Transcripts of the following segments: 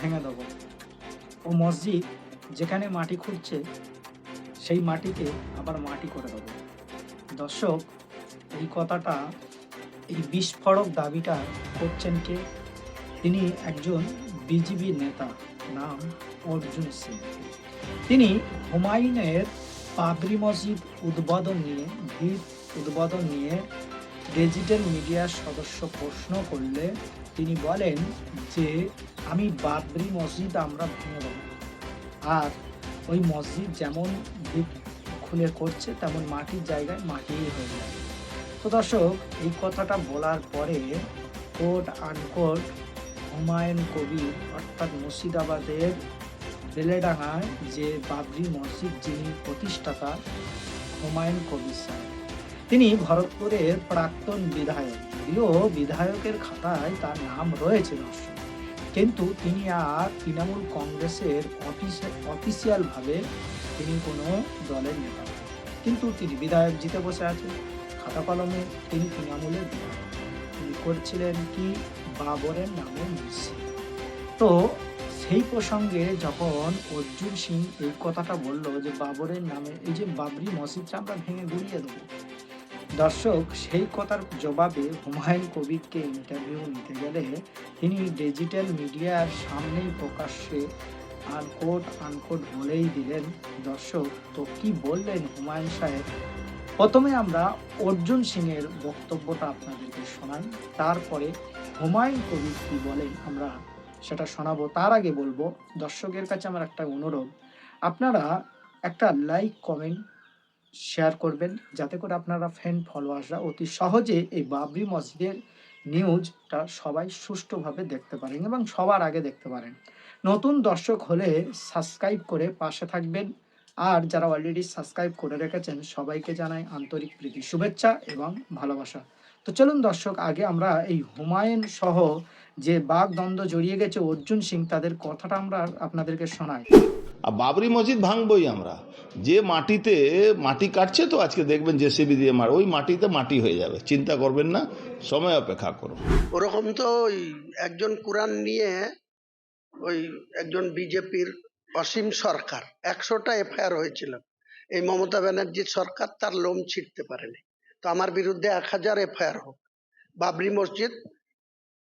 ভেঙে দেবো। ও মসজিদ যেখানে মাটি খুঁড়ছে সেই মাটিকে আবার মাটি করে দেবো। দর্শক, এই কথাটা, এই বিস্ফোরক দাবিটা করছেন কে? তিনি একজন বিজিবি নেতা, নাম অর্জুন সিং। তিনি হুমায়ুনের বাবরি মসজিদ উদ্বোধন নিয়ে ডিজিটাল মিডিয়ার সদস্য প্রশ্ন করলে তিনি বলেন যে আমি বাবরি মসজিদ আমরা ভেঙে দেব, আর ওই মসজিদ যেমন ভিত খুলে করছে তেমন মাটির জায়গায় মাটিই হয়ে যাবে। তো দর্শক, এই কথাটা বলার পরে কোট আনকোট হুমায়ুন কবির অর্থাৎ মুর্শিদাবাদের বেলেডাঙ্গায় যে বাবরি মসজিদ যিনি প্রতিষ্ঠাতা হুমায়ুন কবির সাহেব, তিনি ভরতপুরের প্রাক্তন বিধায়ক। যদিও বিধায়কের খাতায় তার নাম রয়েছে দর্শক, কিন্তু তিনি আর তৃণমূল কংগ্রেসের অফিসিয়াল ভাবে তিনি কোনো দলের নেতা নন। কিন্তু তিনি বিধায়ক জিতে বসে আছেন, খাতা কলমে তিনি তৃণমূলের বিধায়ক। তিনি করছিলেন কি বাবরের নামে মসজিদ। তো সেই প্রসঙ্গে যখন অর্জুন সিং এই কথাটা বলল যে বাবরের নামে এই যে বাবরি মসজিদটা আমরা ভেঙে গুড়িয়ে দেবো, দর্শক সেই কথার জবাবে হুমায়ুন কবিরকে ইন্টারভিউ নিতে গেলে তিনি ডিজিটাল মিডিয়ার সামনেই প্রকাশ্যে আনকোট বলেই দিলেন। দর্শক, তো কি বললেন হুমায়ুন সাহেব? প্রথমে আমরা অর্জুন সিং এর বক্তব্যটা আপনাদেরকে শোনাই, তারপরে হুমায়ুন কবির কি বলেন আমরা সেটা শোনাবো। তার আগে বলবো, দর্শকের কাছে আমার একটা অনুরোধ, আপনারা একটা লাইক কমেন্ট শেয়ার করবেন, যাতে করে আপনারা ফ্রেন্ড ফলোয়ার্সরা অতি সহজে এই বাবরি মসজিদের নিউজটা সবাই সুষ্ঠুভাবে দেখতে পারেন এবং সবার আগে দেখতে পারেন। নতুন দর্শক হলে সাবস্ক্রাইব করে পাশে থাকবেন, আর যারা অলরেডি সাবস্ক্রাইব করে রেখেছেন সবাইকে জানাই আন্তরিক প্রীতি, শুভেচ্ছা এবং ভালোবাসা। তো চলুন দর্শক, আগে আমরা এই হুমায়ুন সহ যে বাগদ্বন্দ্ব জড়িয়ে গেছে অর্জুন সিং, তাদের কথাটা আমরা আপনাদেরকে শোনাই। আর বাবরি মসজিদ ভাঙবই আমরা। যে মাটিতে মাটি কাটছে, তো আজকে দেখবেন জেসিবি দিয়ে ওই মাটিতে মাটি হয়ে যাবে, চিন্তা করবেন না, সময় অপেক্ষা করুন। ওরকম তো ওই একজন কোরআন নিয়ে ওই একজন বিজেপির অসীম সরকার 100টা এফআইআর হয়েছিল। এই মমতা ব্যানার্জির সরকার তার লোম ছিঁড়তে পারেনি। তো আমার বিরুদ্ধে 1000 এফআইআর হোক। বাবরি মসজিদ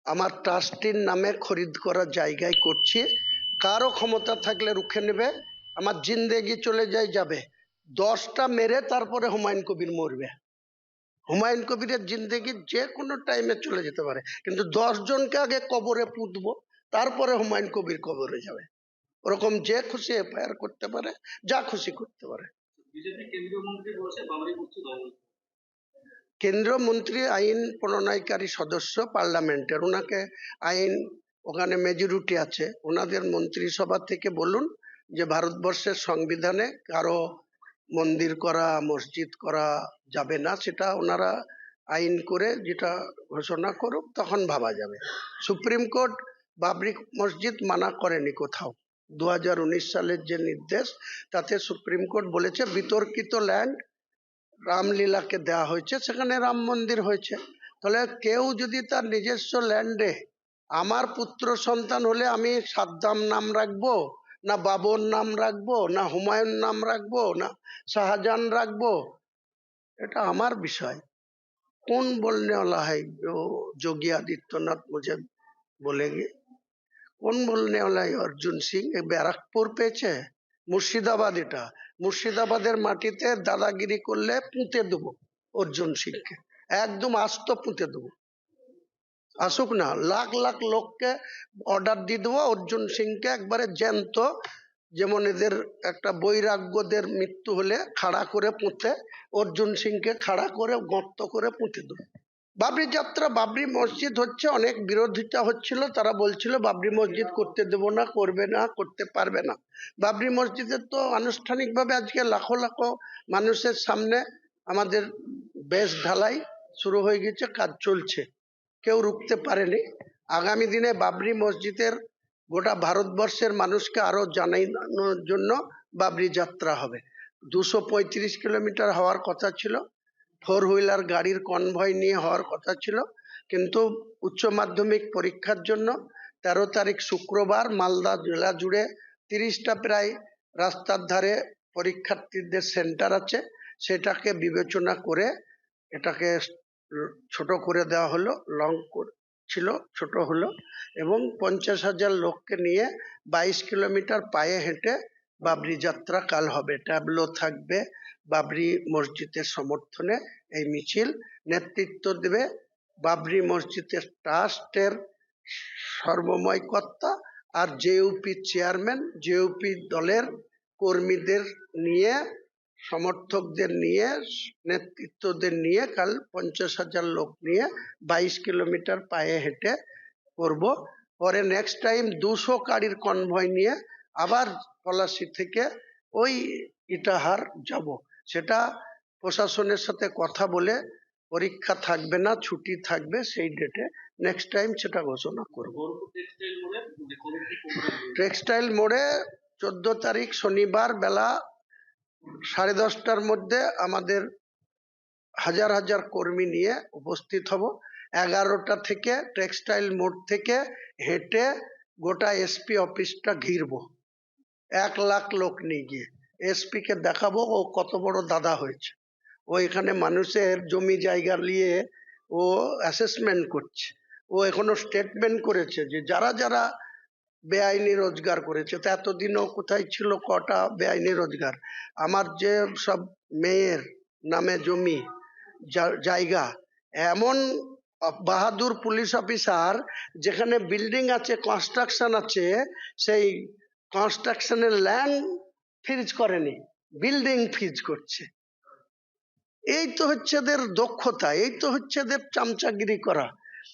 আমার ট্রাস্টির নামে খরিদ করা জায়গায় করছি। কারো ক্ষমতা থাকলে রুখে নেবে, আমার জিন্দেগি চলে যাবে। 10টা মেরে তারপরে হুমায়ুন কবির মরবে। হুমায়ুন কবিরের জিন্দেগি যে কোনো টাইমে চলে যেতে পারে, কিন্তু 10 জনকে আগে কবরে পুঁতবো, তারপরে হুমায়ুন কবির কবরে যাবে। ওরকম যে খুশি এফআইআর করতে পারে, যা খুশি করতে পারে। কেন্দ্রীয় মন্ত্রী আইন প্রণয়নকারী সদস্য পার্লামেন্টের, ওনাকে আইন ওখানে মেজরিটি আছে, ওনাদের মন্ত্রিসভা থেকে বলুন যে ভারতবর্ষের সংবিধানে কারো মন্দির করা মসজিদ করা যাবে না, সেটা ওনারা আইন করে যেটা ঘোষণা করুক, তখন ভাবা যাবে। সুপ্রিম কোর্ট বাবরি মসজিদ মানা করেনি কোথাও। 2019 সালের যে নির্দেশ, তাতে সুপ্রিম কোর্ট বলেছে বিতর্কিত ল্যান্ড রামলীলাকে দেওয়া হয়েছে, সেখানে রাম মন্দির হয়েছে। তাহলে কেউ যদি তার নিজস্ব ল্যান্ডে, আমার পুত্র সন্তান হলে আমি সাদ্দাম নাম রাখবো, না বাবর নাম রাখবো, না হুমায়ুন নাম রাখবো, না শাহজাহান রাখবো, এটা আমার বিষয়। कौन बोलने वाला है जो योगी आदित्यनाथ मुझे बोलेंगे? कौन बोलने वाला है? अर्जुन सिंह बैरकपुर পেয়েছে, মুর্শিদাবাদ। এটা মুর্শিদাবাদের মাটিতে দাদাগিরি করলে পুঁতে দেবো অর্জুন সিংকে, একদম আস্ত পুঁতে দেবো। আসুক না, লাখ লাখ লোককে অর্ডার দিয়ে দেবো অর্জুন সিংকে একবারে জ্যান্ত, যেমন এদের একটা বৈরাগ্যদের মৃত্যু হলে খাড়া করে পুঁতে, অর্জুন সিংকে খাড়া করে গর্ত করে পুঁতে দেবো। বাবরি যাত্রা, বাবরি মসজিদ হচ্ছে, অনেক বিরোধিতা হচ্ছিল, তারা বলছিল বাবরি মসজিদ করতে দেব না, করবে না, করতে পারবে না। বাবরি মসজিদের তো আনুষ্ঠানিকভাবে আজকে লাখো লাখো মানুষের সামনে আমাদের বেশ ঢালাই শুরু হয়ে গেছে, কাজ চলছে, কেউ রুখতে পারেনি। আগামী দিনে বাবরি মসজিদের গোটা ভারতবর্ষের মানুষকে আরো জানানোর জন্য বাবরি যাত্রা হবে। 235 কিলোমিটার হওয়ার কথা ছিল, 4 হুইলার গাড়ির কনভয় নিয়ে হওয়ার কথা ছিল, কিন্তু উচ্চ মাধ্যমিক পরীক্ষার জন্য 13 তারিখ শুক্রবার মালদা জেলা জুড়ে 30টা প্রায় রাস্তার ধারে পরীক্ষার্থীদের সেন্টার আছে, সেটাকে বিবেচনা করে এটাকে ছোট করে দেওয়া হলো, লং ছিল ছোট হলো, এবং 50,000 লোককে নিয়ে 22 কিলোমিটার পায়ে হেঁটে বাবরি যাত্রা কাল হবে। ট্যাবলো থাকবে, বাবরি মসজিদের সমর্থনে এই মিছিল। নেতৃত্ব দেবে বাবরি মসজিদের ট্রাস্টের সর্বময় কর্তা আর জেইউপি চেয়ারম্যান। জেইউপি দলের কর্মীদের নিয়ে, সমর্থকদের নিয়ে, নেতৃত্বদের নিয়ে কাল 50,000 লোক নিয়ে 22 কিলোমিটার পায়ে হেঁটে করব। পরে নেক্সট টাইম 200 গাড়ির কনভয় নিয়ে আবার পলাশী থেকে ওই ইটাহার যাব। সেটা প্রশাসনের সাথে কথা বলে পরীক্ষা থাকবে না, ছুটি থাকবে, সেই ডেটে নেক্সট টাইম সেটা ঘোষণা করব। টেক্সটাইল মোড়ে 14 তারিখ শনিবার বেলা 10:30টার মধ্যে আমাদের হাজার হাজার কর্মী নিয়ে উপস্থিত হব। 11টা থেকে টেক্সটাইল মোড় থেকে হেঁটে গোটা এসপি অফিসটা ঘিরবো, 1 লাখ লোক নিয়ে গিয়ে এসপি কে দেখাবো ও কত বড় দাদা হয়েছে। ও এখানে মানুষের জমি জায়গা নিয়ে ও অ্যাসেসমেন্ট করছে। ও এখনো স্টেটমেন্ট করেছে যে যারা যারা বেআইনি রোজগার করেছে, তা এতদিনও কোথায় ছিল, কটা বেআইনি রোজগার। আমার যে সব মেয়ের নামে জমি জায়গা, এমন বাহাদুর পুলিশ অফিসার যেখানে বিল্ডিং আছে, কনস্ট্রাকশন আছে, সেই কনস্ট্রাকশনের ল্যান্ড ফ্রিজ করেনি, বিল্ডিং ফ্রিজ করছে। এই তো হচ্ছে এদের দক্ষতা, এই তো হচ্ছে এদের চামচাগিরি করা।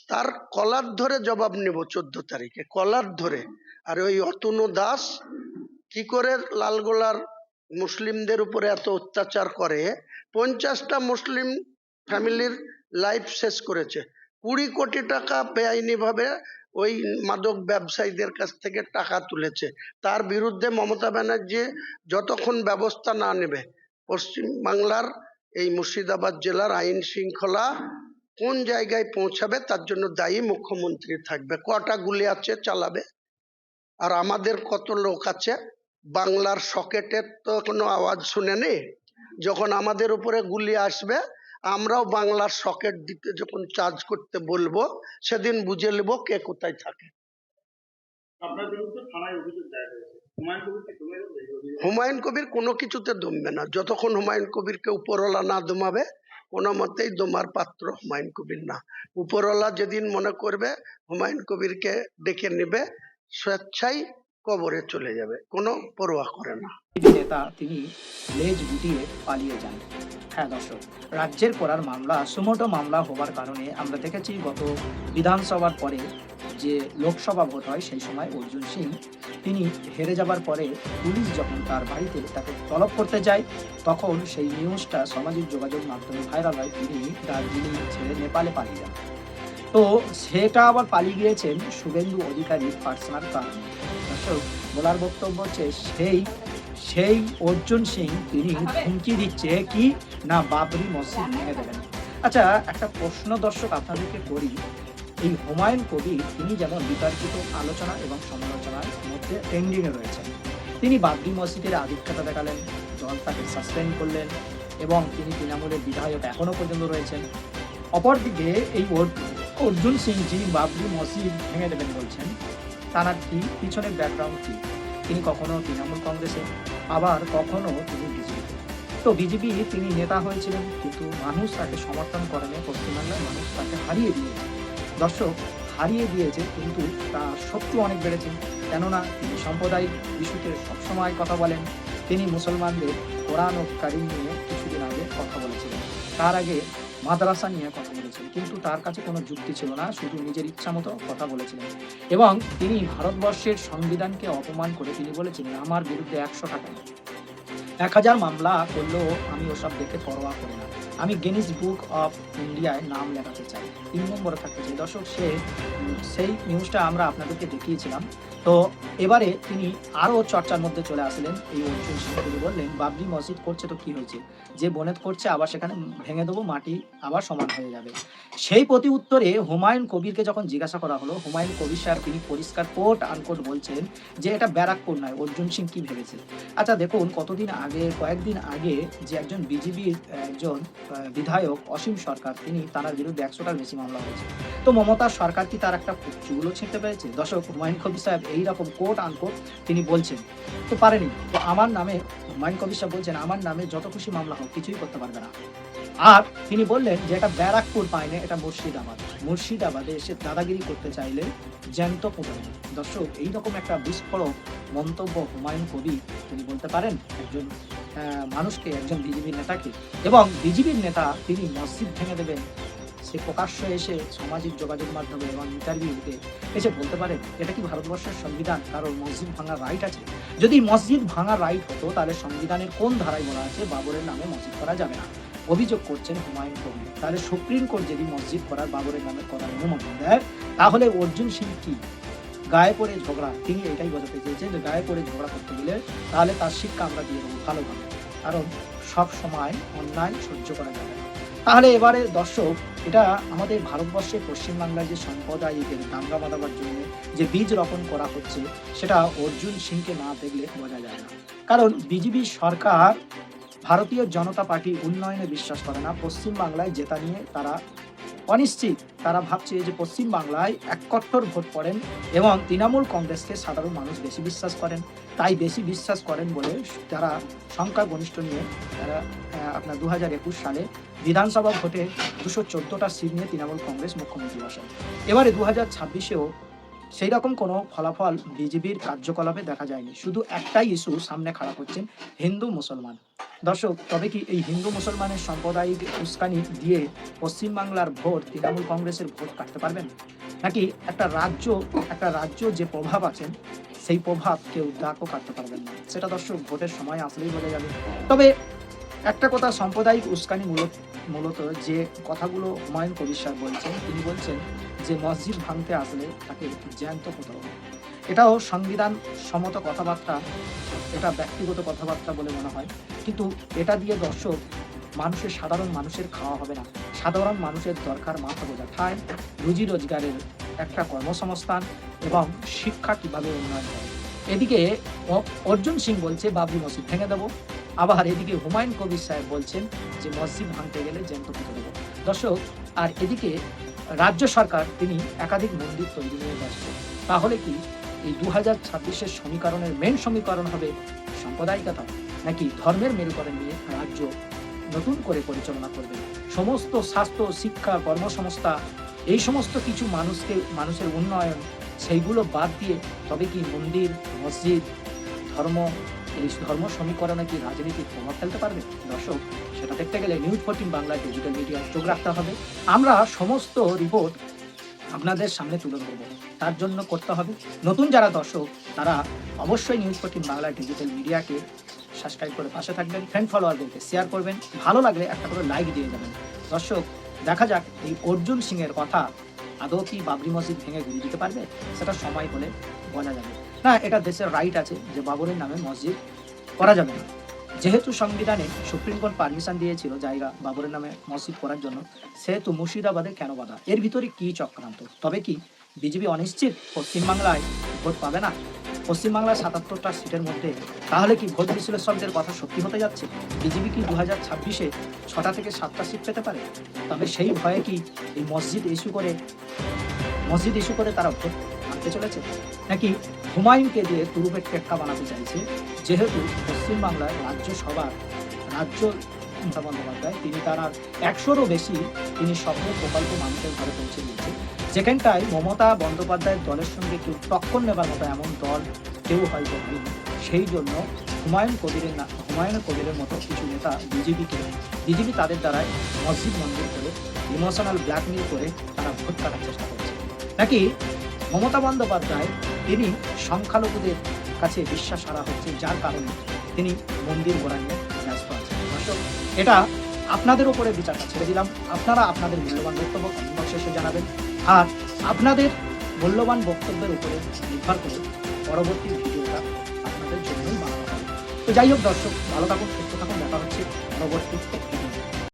তার কলার ধরে জবাব নেব 14 তারিখে, কলার ধরে। আর ওই অতনু দাস কি করে লালগোলার মুসলিমদের উপরে এত অত্যাচার করে, 50টা মুসলিম ফ্যামিলির লাইফ শেষ করেছে। 20 কোটি টাকা বেআইনি ভাবে ওই মাদক ব্যবসায়ীদের কাছ থেকে টাকা তুলেছে। তার বিরুদ্ধে মমতা ব্যানার্জি যতক্ষণ ব্যবস্থা না নেবে, পশ্চিম বাংলার এই মুর্শিদাবাদ জেলার আইন শৃঙ্খলা কোন জায়গায় পৌঁছাবে তার জন্য দায়ী মুখ্যমন্ত্রী থাকবে। কটা গুলি আছে চালাবে। আর আমাদের কত লোক আছে, বাংলার সকেটের তো কোনো আওয়াজ শুনেনি। যখন আমাদের উপরে গুলি আসবে, আমরাও বাংলার সকেট দিতে যখন চার্জ করতে বলবো, সেদিন বুঝে নেব কে কোথায় থাকে। হুমায়ুন কবির কোনো কিছুতে দমবে না। যতক্ষণ হুমায়ুন কবিরকে উপরওয়ালা না দমাবে, কোনো মতেই দমার পাত্র হুমায়ুন কবির না। উপরওয়ালা যেদিন মনে করবে হুমায়ুন কবিরকে ডেকে নেবে, স্বেচ্ছায় কবরে চলে যাবে, কোনো পরোয়া করে না। নেতা তিনি লেজ গুটিয়ে পালিয়ে যান। হ্যাঁ দর্শক, রাজ্যের করার মামলা সুমোটো মামলা হওয়ার কারণে আমরা দেখেছি গত বিধানসভার পরে যে লোকসভা ভোট হয়, সেই সময় অর্জুন সিং তিনি হেরে যাবার পরে পুলিশ যখন তার বাড়িতে তাকে তলব করতে যায়, তখন সেই নিউজটা সামাজিক যোগাযোগ মাধ্যমে ভাইরাল হয়। তিনি দার্জিলিং ছেড়ে নেপালে পালিয়ে যান। তো সেটা আবার পালিয়ে গিয়েছেন শুভেন্দু অধিকারীর পার্সোনাল কারণে। দর্শক, বলার বক্তব্য হচ্ছে সেই অর্জুন সিং তিনি হুমকি দিচ্ছে কি না বাবরি মসজিদ ভেঙে দেবেন। আচ্ছা, একটা প্রশ্ন দর্শক আপনাদেরকে করি। এই হুমায়ুন কবির তিনি যেমন বিতর্কিত আলোচনা এবং সমালোচনার মধ্যে ট্রেন্ডিংয়ে রয়েছেন, তিনি বাবরি মসজিদের আধিক্যতা দেখালেন, দল তাকে সাসপেন্ড করলেন এবং তিনি তৃণমূলের বিধায়ক এখনো পর্যন্ত রয়েছেন। অপরদিকে এই অর্জুন সিং যিনি বাবরি মসজিদ ভেঙে দেবেন বলছেন, তার কি পিছনের ব্যাকগ্রাউন্ড কি? তিনি কখনো তৃণমূল কংগ্রেসে, আবার কখনো তিনি বিজেপি। তো বিজেপি তিনি নেতা হয়েছিলেন, কিন্তু মানুষ তাকে সমর্থন করেনি। পশ্চিমবাংলার মানুষ তাকে হারিয়ে দিয়েছে। দর্শক, হারিয়ে দিয়েছে, কিন্তু তার শক্তি অনেক বেড়েছে। কেননা তিনি সাম্প্রদায়িক ইস্যুতে সবসময় কথা বলেন। তিনি মুসলমানদের কোরআন ও কারিম নিয়ে কিছুদিন আগে কথা বলেছিলেন, তার আগে মাদ্রাসা নিয়ে কথা বলেছিলেন, কিন্তু তার কাছে কোনো যুক্তি ছিল না, শুধু নিজের ইচ্ছা মতো কথা বলেছিলেন। এবং তিনি ভারতবর্ষের সংবিধানকে অপমান করে তিনি বলেছিলেন, আমার বিরুদ্ধে 100 টাকা 1000 মামলা করলেও আমি ওসব দেখে পরোয়া করি না, আমি গিনিস বুক অফ ইন্ডিয়ায় নাম লেখাতে চাই, 3 নম্বরে থাকতে চাই। দর্শক, সেই নিউজটা আমরা আপনাদেরকে দেখিয়েছিলাম। তো এবারে তিনি আরও চর্চার মধ্যে চলে আসলেন এই অর্জুন সিং। তিনি বললেন, বাবরি মসজিদ করছে তো কি হয়েছে, যে বনেত করছে আবার সেখানে ভেঙে দেবো, মাটি আবার সমান হয়ে যাবে। সেই প্রতি উত্তরে হুমায়ুন কবিরকে যখন জিজ্ঞাসা করা হলো, হুমায়ুন কবির সাহেব তিনি পরিষ্কার কোট আনকোট বলছেন যে এটা ব্যারাকপুর নয়। অর্জুন সিং কি ভেবেছে? আচ্ছা দেখুন, কয়েকদিন আগে যে একজন বিজেপির একজন বিধায়ক অসীম সরকার, তিনি তার বিরুদ্ধে 100টার বেশি মামলা হয়েছে। তো মমতা সরকার কি তার একটা চুলো ছিঁড়তে পেরেছে? দর্শক, হুমায়ুন কবির সাহেব এইরকম কোট আনকোট তিনি বলছেন, তো পারেনি। তো আমার নামে হুমায়ুন কবির সাহেব বলছেন, আমার নামে যত খুশি মামলা হোক কিছুই করতে পারবে না। আর তিনি বললেন যে এটা ব্যারাকপুর পায়নি, এটা মুর্শিদাবাদে এসে দাদাগিরি করতে চাইলে জ্যান্ত পুঁতে। দর্শক, এইরকম একটা বিস্ফোরক মন্তব্য হুমায়ুন কবির তিনি বলতে পারেন একজন মানুষকে, একজন বিজেপির নেতাকে? এবং বিজেপির নেতা তিনি মসজিদ ভেঙে দেবেন, সে প্রকাশ্যে এসে সামাজিক যোগাযোগ মাধ্যমে এবং ইন্টারভিউতে এসে বলতে পারেন? এটা কি ভারতবর্ষের সংবিধান কারোর মসজিদ ভাঙার রাইট আছে? যদি মসজিদ ভাঙার রাইট হতো তাহলে সংবিধানের কোন ধারায় বলা আছে বাবরের নামে মসজিদ করা যাবে না? অভিযোগ করছেন হুমায়ুন কবির। তাহলে সুপ্রিম কোর্ট যদি মসজিদ করার বাবরের নামে করার অনুমতি দেয়, তাহলে অর্জুন সিং কি গায়ে পড়ে ঝগড়া? তিনি এটাই বোঝাতে চেয়েছেন যে গায়ে পড়ে ঝগড়া করতে গেলে তাহলে তার শিক্ষা আমরা দিয়ে দেবো ভালোভাবে, কারণ সব সময় অন্যায় সহ্য করা যাবে না। তাহলে এবারে দর্শক, এটা আমাদের ভারতবর্ষে পশ্চিমবাংলার যে সম্প্রদায়িকের দাঙ্গা বাঁধাবার জন্য যে বীজ রোপণ করা হচ্ছে, সেটা অর্জুন সিংকে না দেখলে বোঝা যায় না। কারণ বিজেপি সরকার ভারতীয় জনতা পার্টি উন্নয়নে বিশ্বাস করে না। পশ্চিমবাংলায় জেতা নিয়ে তারা অনিশ্চিত। তারা ভাবছে যে পশ্চিমবাংলায় এককট্টর ভোট পড়েন এবং তৃণমূল কংগ্রেসকে সাধারণ মানুষ বেশি বিশ্বাস করেন। তাই বেশি বিশ্বাস করেন বলে তারা সংখ্যাগরিষ্ঠ নিয়ে তারা আপনার 2021 সালে বিধানসভা ভোটে 214টা সিট নিয়ে তৃণমূল কংগ্রেস মুখ্যমন্ত্রী বসেন। এবারে 2026-এও সেই রকম কোনো ফলাফল বিজেপির কার্যকলাপে দেখা যায়নি। শুধু একটাই ইস্যু সামনে খাড়া করছেন, হিন্দু মুসলমান। দর্শক, তবে কি এই হিন্দু মুসলমানের সাম্প্রদায়িক উস্কানি দিয়ে পশ্চিমবাংলার ভোট তৃণমূল কংগ্রেসের ভোট কাটতে পারবেন? নাকি একটা রাজ্য যে প্রভাব আছেন সেই প্রভাব কেউ দাগও কাটতে পারবেন না? সেটা দর্শক ভোটের সময় আসলেই বোঝা যাবে। তবে একটা কথা, সাম্প্রদায়িক উস্কানি মূলত যে কথাগুলো হুমায়ুন কবির সাহেব বলছেন, তিনি বলছেন যে মসজিদ ভাঙতে আসলে তাকে জ্যান্ত পুঁতে হবে। এটাও সংবিধান সম্মত কথাবার্তা, এটা ব্যক্তিগত কথাবার্তা বলে মনে হয়। কিন্তু এটা দিয়ে দর্শক সাধারণ মানুষের খাওয়া হবে না। সাধারণ মানুষের দরকার মাথা বোঝা, ঠায় রুজি রোজগারের একটা কর্মসংস্থান এবং শিক্ষা কিভাবে উন্নয়ন হবে। এদিকে অর্জুন সিং বলছে বাবরি মসজিদ ভেঙে দেবো, আবার এদিকে হুমায়ুন কবির সাহেব বলছেন যে মসজিদ ভাঙতে গেলে জ্যান্ত পুঁতে দেবো। দর্শক, আর এদিকে রাজ্য সরকার তিনি একাধিক মন্দির তৈরি নিয়ে ব্যস্ত। তাহলে কি এই 2026-এর সমীকরণের মেন সমীকরণ হবে সাম্প্রদায়িকতা, নাকি ধর্মের মেরুকরণ নিয়ে রাজ্য নতুন করে পরিচালনা করবে? সমস্ত স্বাস্থ্য, শিক্ষা, কর্মসংস্থা, এই সমস্ত কিছু মানুষের উন্নয়ন, সেইগুলো বাদ দিয়ে তবে কি মন্দির, মসজিদ, এই ধর্ম সমীকরণে কি রাজনীতির প্রভাব ফেলতে পারবে? দর্শক, সেটা দেখতে গেলে নিউজ 14 বাংলা ডিজিটাল মিডিয়ায় চোখ রাখতে হবে। আমরা সমস্ত রিপোর্ট আপনাদের সামনে তুলে ধরবো। তার জন্য করতে হবে, নতুন যারা দর্শক তারা অবশ্যই নিউজ 14 বাংলা ডিজিটাল মিডিয়াকে সাবস্ক্রাইব করে পাশে থাকবেন, ফ্রেন্ড ফলোয়ারদেরকে শেয়ার করবেন, ভালো লাগলে একটা করে লাইক দিয়ে যাবেন। দর্শক, দেখা যাক এই অর্জুন সিং এর কথা আদৌ কি বাবরি মসজিদ ভেঙে ঘুরে দিতে পারবে? সেটা সময় হলে বোঝা যাবে। না, এটা দেশের রাইট আছে যে বাবরের নামে মসজিদ করা যাবে না। যেহেতু সংবিধানে সুপ্রিম কোর্ট পারমিশন দিয়েছিল জায়গা বাবরের নামে মসজিদ করার জন্য, সেহেতু মুর্শিদাবাদে কেন বাধা? এর ভিতরে কি চক্রান্ত? তবে কি বিজেপি অনিশ্চিত পশ্চিমবাংলায় ভোট পাবে না? পশ্চিমবাংলার 77টা সিটের মধ্যে তাহলে কি ভোট বিশ্লেষকদের কথা সত্যি হতে যাচ্ছে? বিজেপি কি 2026-এ 6টা থেকে 7টা সিট পেতে পারে? তবে সেই ভয়ে কি এই মসজিদ ইস্যু করে তারা ভোট আনতে চলেছে? নাকি হুমায়ুনকে দিয়ে তুরুপের টেক্কা বানাতে চাইছে? যেহেতু পশ্চিমবাংলার রাজ্য মমতা বন্দ্যোপাধ্যায় তিনি তার 100-রও বেশি তিনি স্বপ্ন প্রকল্প মানুষের ঘরে পৌঁছে দিয়েছে, যেখানটায় মমতা বন্দ্যোপাধ্যায়ের দলের সঙ্গে কেউ টক্কর নেবার মতো এমন দল কেউ হয়তো হয়নি। সেই জন্য হুমায়ুন কবিরের মতো কিছু নেতা বিজেপি তাদের দ্বারাই মসজিদ মন্দির করে ইমোশনাল ব্ল্যাকমেল করে তারা ভোট কাটার চেষ্টা করছে। নাকি মমতা বন্দ্যোপাধ্যায় তিনি সংখ্যালঘুদের কাছে বিশ্বাস হারা হচ্ছে, যার কারণে তিনি মন্দির গড়া নিয়ে ব্যস্ত আছেন। দর্শক, এটা আপনাদের উপরে বিচারটা ছেড়ে দিলাম। আপনারা আপনাদের মূল্যবান বক্তব্য কমেন্ট বক্সে এসে জানাবেন। আর আপনাদের মূল্যবান বক্তব্যের উপরে নির্ভর করে পরবর্তী ভিডিওটা আপনাদের জন্যই বানানো হবে। তো যাই হোক দর্শক, ভালো থাকুন, সুস্থ থাকুন, দেখা হচ্ছে পরবর্তী